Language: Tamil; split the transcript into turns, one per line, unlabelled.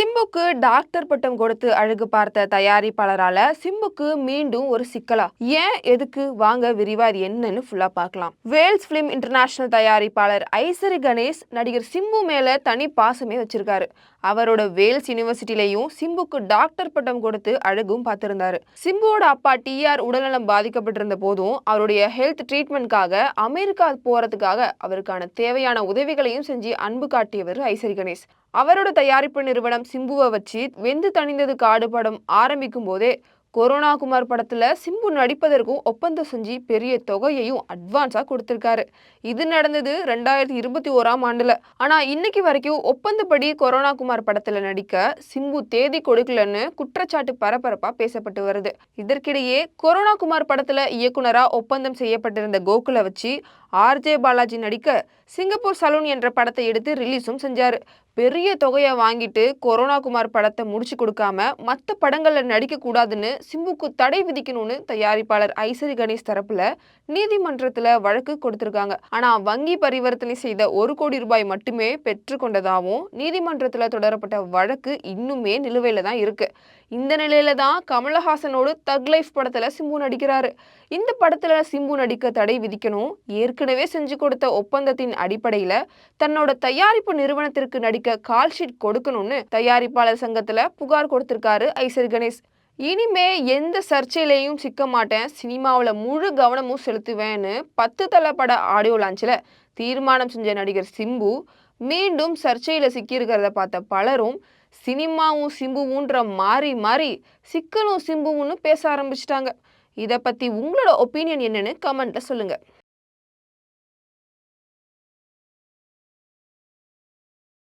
சிம்புக்கு டாக்டர் பட்டம் கொடுத்து அழகு பார்த்த தயாரிப்பாளரால சிம்புக்கு மீண்டும் ஒரு சிக்கலா? ஏன், எதுக்கு? வாங்க விரிவா அது என்னன்னு ஃபுல்லா பார்க்கலாம். வேல்ஸ் பிலிம் இன்டர்நேஷனல் தயாரிப்பாளர் ஐசரி கணேஷ் நடிகர் சிம்பு மேல தனி பாசமே வச்சிருக்காரு. அவரோட வேல்ஸ் யூனிவர்சிட்டிலையும் சிம்புக்கு டாக்டர் பட்டம் கொடுத்து அழகும் பார்த்திருந்தாரு. சிம்புவோட அப்பா டிஆர் உடல்நலம் பாதிக்கப்பட்டிருந்த போதும் அவருடைய ஹெல்த் ட்ரீட்மெண்ட்காக அமெரிக்கா போறதுக்காக அவருக்கான தேவையான உதவிகளையும் செஞ்சு அன்பு காட்டியவர் ஐசரி கணேஷ். அவரோட தயாரிப்பு நிறுவனம் சிம்புவை வச்சு வெந்து தணிந்தது காடு படம் ஆரம்பிக்கும் போதே கொரோனா குமார் படத்துல சிம்பு நடிப்பதற்கும் ஒப்பந்தம் செஞ்சு பெரிய தொகையையும் அட்வான்ஸா கொடுத்திருக்காரு. இது நடந்தது 2021ஆம் ஆண்டுல. ஆனா இன்னைக்கு வரைக்கும் ஒப்பந்தப்படி கொரோனா குமார் படத்துல நடிக்க சிம்பு தேதி கொடுக்கலன்னு குற்றச்சாட்டு பரபரப்பா பேசப்பட்டு வருது. இதற்கிடையே கொரோனா குமார் படத்துல இயக்குனரா ஒப்பந்தம் செய்யப்பட்டிருந்த கோகுலை வச்சு ஆர்ஜே பாலாஜி நடிக்க சிங்கப்பூர் சலூன் என்ற படத்தை எடுத்து ரிலீஸும் செஞ்சாரு. பெரிய தொகையை வாங்கிட்டு கொரோனா குமார் படத்தை முடிச்சு கொடுக்காம மற்ற படங்கள்ல நடிக்க கூடாதுன்னு சிம்புக்கு தடை விதிக்கணும்னு தயாரிப்பாளர் ஐசரி கணேஷ் தரப்புல நீதிமன்றத்துல வழக்கு கொடுத்திருக்காங்க. ஆனா வங்கி பரிவர்த்தனை செய்த 1 கோடி ரூபாய் மட்டுமே பெற்றுக்கொண்டதாகவும் நீதிமன்றத்துல தொடரப்பட்ட வழக்கு இன்னுமே நிலுவையில தான் இருக்கு. இந்த நிலையில தான் கமலஹாசனோடு தக் லைஃப் படத்துல சிம்பு நடிக்கிறாரு. இந்த படத்துல சிம்பு நடிக்க தடை விதிக்கணும், ஏற்கனவே செஞ்சு கொடுத்த ஒப்பந்தத்தின் அடிப்படையில தன்னோட தயாரிப்பு நிறுவனத்திற்கு நடிக்க கால் ஷீட் கொடுக்கணும்னு தயாரிப்பாளர் சங்கத்துல புகார் கொடுத்திருக்காரு ஐசரி கணேஷ். இனிமே எந்த சர்ச்சையிலையும் சிக்க மாட்டேன், சினிமாவில் முழு கவனமும் செலுத்துவேன்னு 10 தல பட ஆடியோ லான்ச்ல தீர்மானம் செஞ்ச நடிகர் சிம்பு மீண்டும் சர்ச்சையில சிக்கியிருக்கிறத பார்த்த பலரும் சினிமாவும் சிம்புவுன்ற மாறி மாறி சிக்கலும் சிம்புவுன்னு பேச ஆரம்பிச்சிட்டாங்க. இதை பத்தி உங்களோட ஒப்பீனியன் என்னன்னு கமெண்ட்ல சொல்லுங்க.